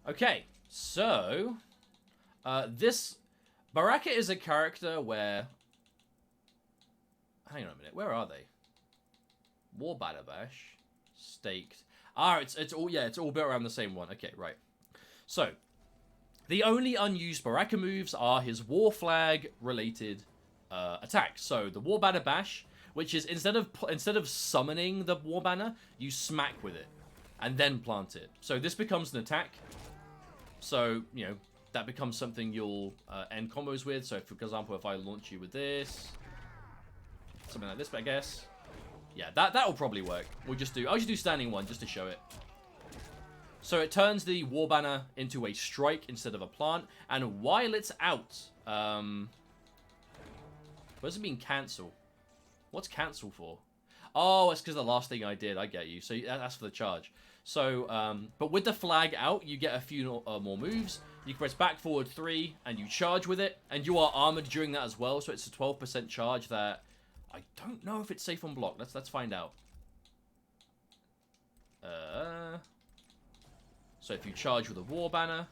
Okay, so this Baraka is a character where. Hang on a minute, where are they? War Banner Bash, Staked. Ah, it's all built around the same one. Okay, right. So the only unused Baraka moves are his War Flag related attacks. So the War Banner Bash, which is instead of summoning the War Banner, you smack with it and then plant it. So this becomes an attack. So, you know, that becomes something you'll end combos with. So, for example, if I launch you with this, something like this, I guess. Yeah, that'll probably work. I'll just do standing one just to show it. So it turns the War Banner into a strike instead of a plant. And while it's out, what does it mean cancel? What's cancel for? Oh, it's because the last thing I did. I get you. So that's for the charge. So, but with the flag out, you get a few more moves. You can press back, forward 3, and you charge with it. And you are armored during that as well. So it's a 12% charge that I don't know if it's safe on block. Let's find out. So if you charge with a War Banner,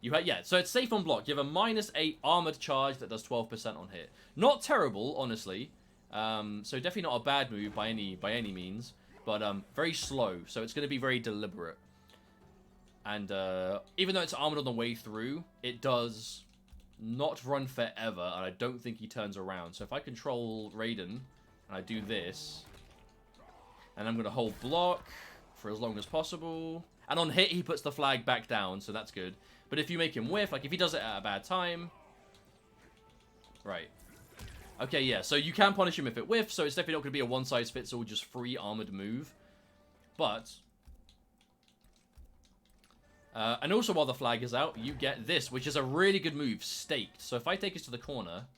you have, yeah. So it's safe on block. You have a -8 armored charge that does 12% on hit. Not terrible, honestly. So definitely not a bad move by any means. But very slow, so it's going to be very deliberate. And even though it's armored on the way through, it does not run forever, and I don't think he turns around. So if I control Raiden, and I do this, and I'm going to hold block for as long as possible, and on hit he puts the flag back down, so that's good. But if you make him whiff, like if he does it at a bad time, right. Okay, yeah, so you can punish him if it whiffs, so it's definitely not going to be a one-size-fits-all, just free armored move. But, and also while the flag is out, you get this, which is a really good move, Staked. So if I take us to the corner,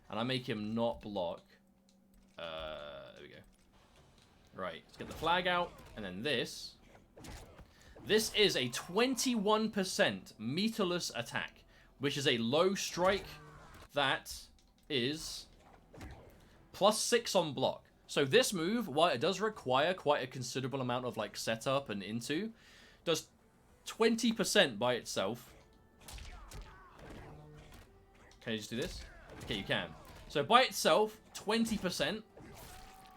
and I make him not block, there we go. Right, let's get the flag out, and then this. This is a 21% meterless attack, which is a low strike that is +6 on block. So this move, while it does require quite a considerable amount of like setup and into, does 20% by itself. Can you just do this? Okay, you can. So by itself, 20%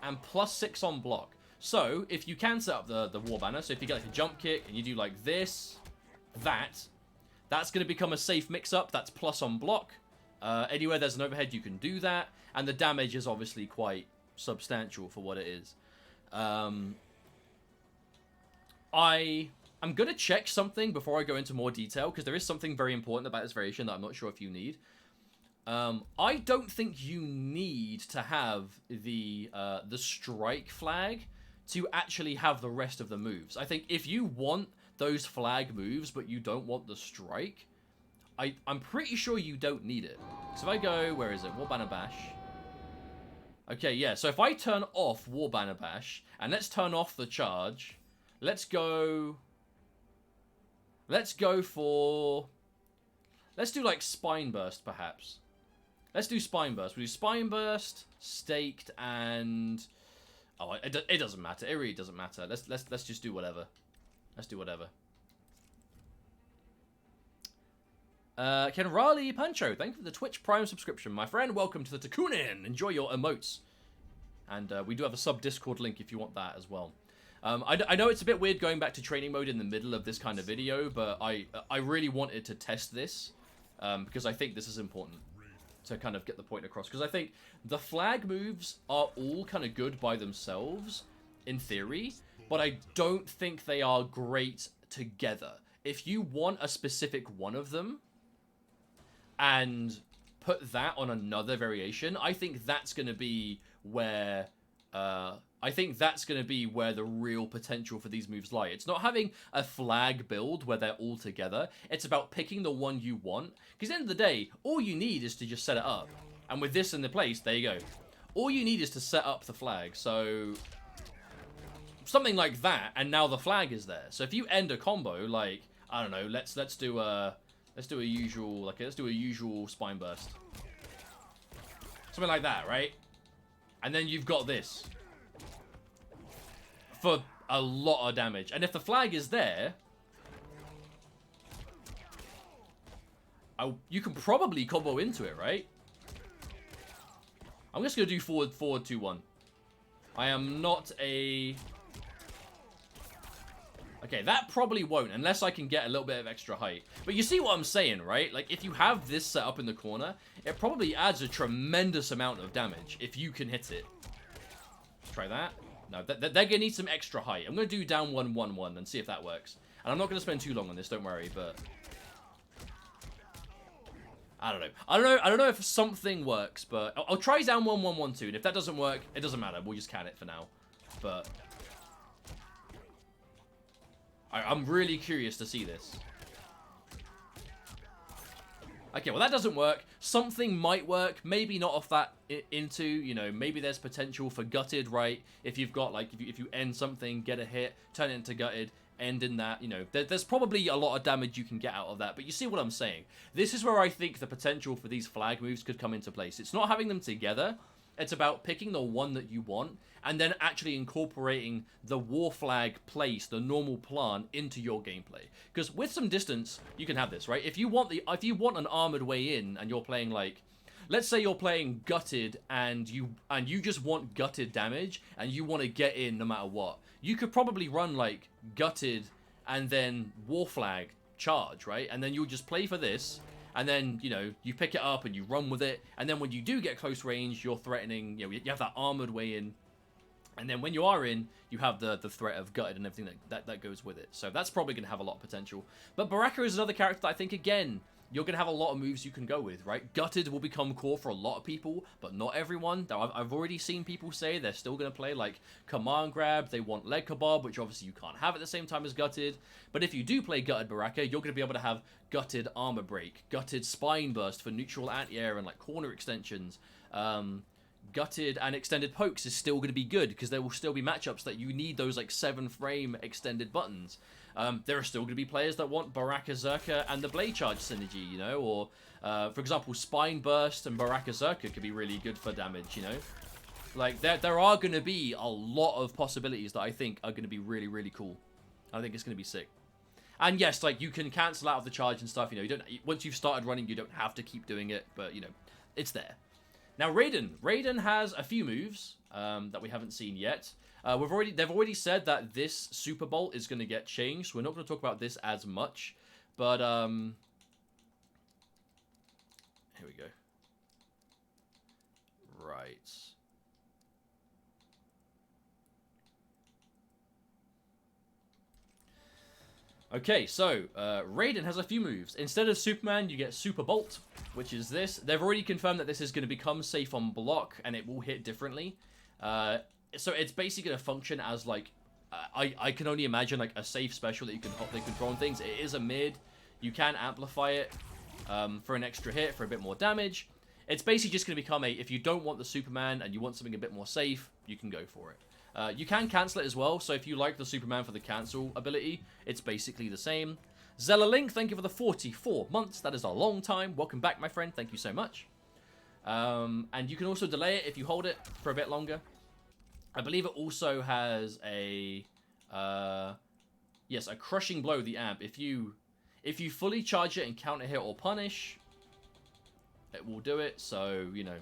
and +6 on block. So if you can set up the War Banner, so if you get like a jump kick and you do like this, that's going to become a safe mix-up. That's plus on block. Anywhere there's an overhead, you can do that. And the damage is obviously quite substantial for what it is. I'm going to check something before I go into more detail, because there is something very important about this variation that I'm not sure if you need. I don't think you need to have the strike flag to actually have the rest of the moves. I think if you want those flag moves, but you don't want the strike, I'm pretty sure you don't need it. So if I go, where is it? War Banner Bash. Okay, yeah, so if I turn off War Banner Bash, and let's turn off the charge, let's go for, let's do like Spine Burst, perhaps. Let's do Spine Burst. We do Spine Burst, Staked, and, oh, it doesn't matter. It really doesn't matter. Let's just do whatever. Let's do whatever. Ken Raleigh Pancho, thank you for the Twitch Prime subscription, my friend. Welcome to the Takunin. Enjoy your emotes. And we do have a sub-Discord link if you want that as well. I know it's a bit weird going back to training mode in the middle of this kind of video, but I really wanted to test this because I think this is important to kind of get the point across. Because I think the flag moves are all kind of good by themselves, in theory, but I don't think they are great together. If you want a specific one of them, and put that on another variation, I think that's going to be where the real potential for these moves lie. It's not having a flag build where they're all together. It's about picking the one you want. Because at the end of the day, all you need is to just set it up. And with this in the place, there you go. All you need is to set up the flag. So something like that, and now the flag is there. So if you end a combo, like, I don't know, let's do a usual Spine Burst. Something like that, right? And then you've got this for a lot of damage. And if the flag is there, You can probably combo into it, right? I'm just going to do forward, 2-1. I am not a... Okay, that probably won't, unless I can get a little bit of extra height. But you see what I'm saying, right? Like, if you have this set up in the corner, it probably adds a tremendous amount of damage if you can hit it. Try that. No, they're going to need some extra height. I'm going to do down 1-1-1 and see if that works. And I'm not going to spend too long on this, don't worry, but... I don't know. I don't know if something works, but... I'll try down 1-1-1-2, and if that doesn't work, it doesn't matter. We'll just can it for now. But... I'm really curious to see this. Okay, well that doesn't work. Something might work. Maybe not off that into, you know, maybe there's potential for gutted, right? If you've got, like, if you end something, get a hit, turn it into gutted, end in that, you know, there's probably a lot of damage you can get out of that. But you see what I'm saying? This is where I think the potential for these flag moves could come into place. It's not having them together. It's about picking the one that you want and then actually incorporating the war flag place, the normal plan, into your gameplay. Because with some distance, you can have this, right? If you want an armored way in and you're playing like, let's say you're playing gutted and you just want gutted damage and you want to get in no matter what, you could probably run like gutted and then war flag charge, right? And then you'll just play for this. And then, you know, you pick it up and you run with it. And then when you do get close range, you're threatening, you know, you have that armored way in. And then when you are in, you have the threat of gutted and everything that goes with it. So that's probably going to have a lot of potential. But Baraka is another character that I think, again, you're going to have a lot of moves you can go with, right? Gutted will become core for a lot of people, but not everyone. I've already seen people say they're still going to play, like, command grab. They want leg kebab, which obviously you can't have at the same time as gutted. But if you do play gutted Baraka, you're going to be able to have gutted armor break, gutted spine burst for neutral anti-air and, like, corner extensions. Gutted and extended pokes is still going to be good because there will still be matchups that you need those, like, 7-frame extended buttons. There are still going to be players that want Baraka Zerka and the Blade Charge synergy, you know, or, for example, Spine Burst and Baraka Zerka could be really good for damage, you know. Like, there are going to be a lot of possibilities that I think are going to be really, really cool. I think it's going to be sick. And yes, like, you can cancel out of the charge and stuff, you know, you don't, once you've started running, you don't have to keep doing it, but, you know, it's there. Now, Raiden has a few moves that we haven't seen yet. They've already said that this Super Bolt is going to get changed. So we're not going to talk about this as much, but here we go. Right. Okay, so Raiden has a few moves. Instead of Superman, you get Super Bolt, which is this. They've already confirmed that this is going to become safe on block, and it will hit differently. So it's basically going to function as, like, I can only imagine, like, a safe special that you can throw on things. It is a mid. You can amplify it for an extra hit, for a bit more damage. It's basically just going to become if you don't want the Superman and you want something a bit more safe, you can go for it. You can cancel it as well, so if you like the Superman for the cancel ability, it's basically the same. Zella Link, thank you for the 44 months. That is a long time. Welcome back, my friend. Thank you so much. And you can also delay it if you hold it for a bit longer. I believe it also has a crushing blow, the amp. If you fully charge it and counter hit or punish, it will do it. So, you know,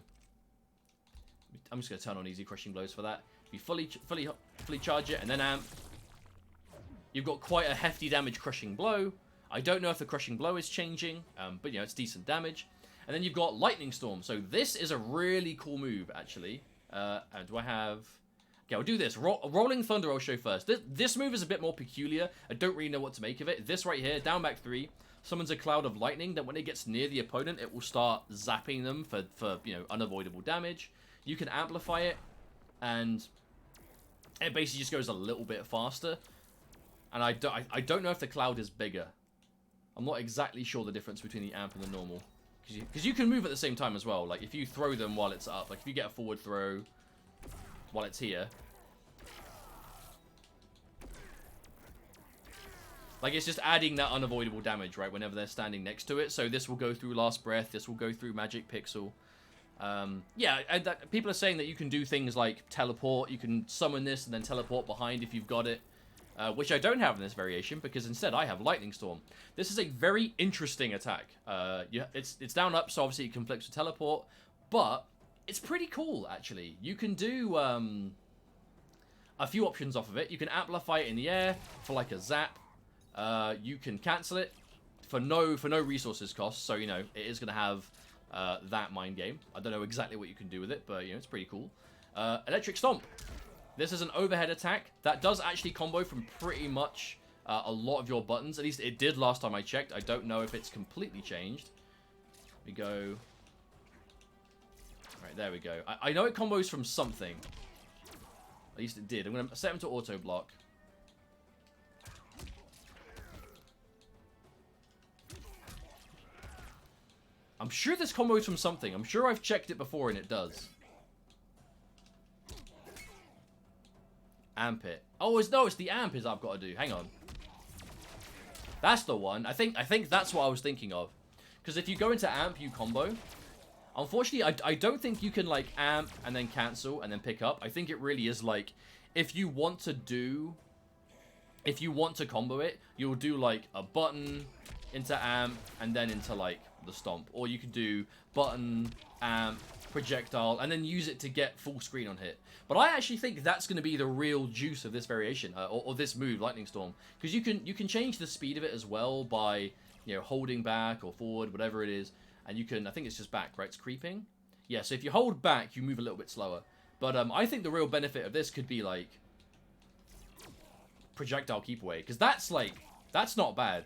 I'm just going to turn on easy crushing blows for that. If you fully charge it and then amp, you've got quite a hefty damage crushing blow. I don't know if the crushing blow is changing, but, you know, it's decent damage. And then you've got Lightning Storm. So this is a really cool move, actually. And do I have... Okay, I'll do this. Rolling Thunder I'll show first. This move is a bit more peculiar. I don't really know what to make of it. This right here, down back 3, summons a cloud of lightning that when it gets near the opponent, it will start zapping them for you know, unavoidable damage. You can amplify it, and it basically just goes a little bit faster. And I don't know if the cloud is bigger. I'm not exactly sure the difference between the amp and the normal. Because you can move at the same time as well. Like, if you throw them while it's up, like if you get a forward throw while it's here, like, it's just adding that unavoidable damage, right, whenever they're standing next to it. So this will go through Last Breath, this will go through Magic Pixel. Yeah, and people are saying that you can do things like teleport, you can summon this and then teleport behind if you've got it. which I don't have in this variation because instead I have Lightning Storm. This is a very interesting attack. Yeah, it's down up, so obviously it conflicts with teleport, but it's pretty cool actually. You can do a few options off of it. You can amplify it in the air for like a zap. You can cancel it for no resources cost. So you know it is gonna have that mind game. I don't know exactly what you can do with it, but you know it's pretty cool. Electric Stomp. This is an overhead attack that does actually combo from pretty much a lot of your buttons. At least it did last time I checked. I don't know if it's completely changed. We go. Right, there we go. I know it combos from something. At least it did. I'm going to set him to auto block. I'm sure this combos from something. I'm sure I've checked it before and it does. Amp it. Oh, it's the amp is I've got to do. Hang on. That's the one. I think that's what I was thinking of. Because if you go into amp, you combo. Unfortunately, I don't think you can like amp and then cancel and then pick up. I think it really is like if you want to combo it, you'll do like a button into amp and then into like the stomp, or you could do button, amp, projectile, and then use it to get full screen on hit. But I actually think that's going to be the real juice of this variation, or this move, Lightning Storm, because you can change the speed of it as well by holding back or forward, whatever it is, and you can. I think it's just back, right? It's creeping. Yeah. So if you hold back, you move a little bit slower. But I think the real benefit of this could be like projectile keep away, because that's not bad.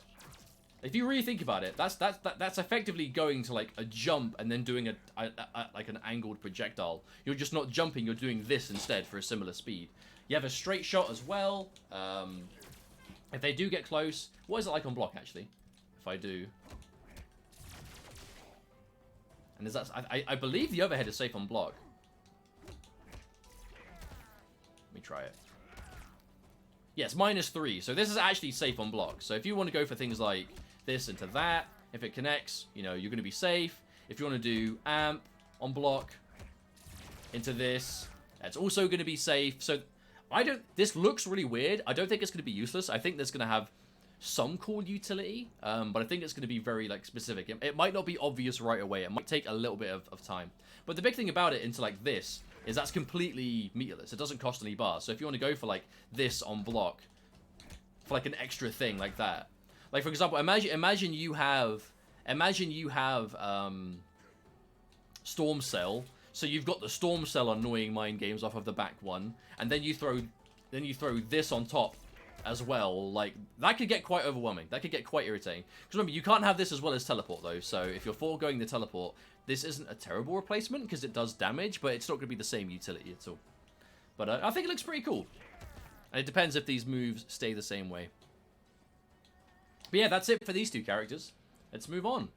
If you really think about it, that's effectively going to like a jump and then doing like an angled projectile. You're just not jumping, you're doing this instead for a similar speed. You have a straight shot as well. If they do get close, what is it like on block actually? If I do, and is that I believe the overhead is safe on block. Let me try it. Yes, -3. So this is actually safe on block. So if you want to go for things like this into that, if it connects, you're going to be safe. If you want to do amp on block into this, that's also going to be safe. So this looks really weird. I don't think it's going to be useless. I think there's going to have some cool utility, but I think it's going to be very like specific. It might not be obvious right away. It might take a little bit of time. But the big thing about it into like this is that's completely meterless. It doesn't cost any bars. So if you want to go for like this on block, for like an extra thing like that, like for example, imagine you have Storm Cell. So you've got the Storm Cell annoying mind games off of the back one, and then you throw this on top as well. Like that could get quite overwhelming. That could get quite irritating. Because remember, you can't have this as well as teleport though. So if you're foregoing the teleport, this isn't a terrible replacement because it does damage, but it's not going to be the same utility at all. But I think it looks pretty cool. And it depends if these moves stay the same way. But yeah, that's it for these two characters. Let's move on.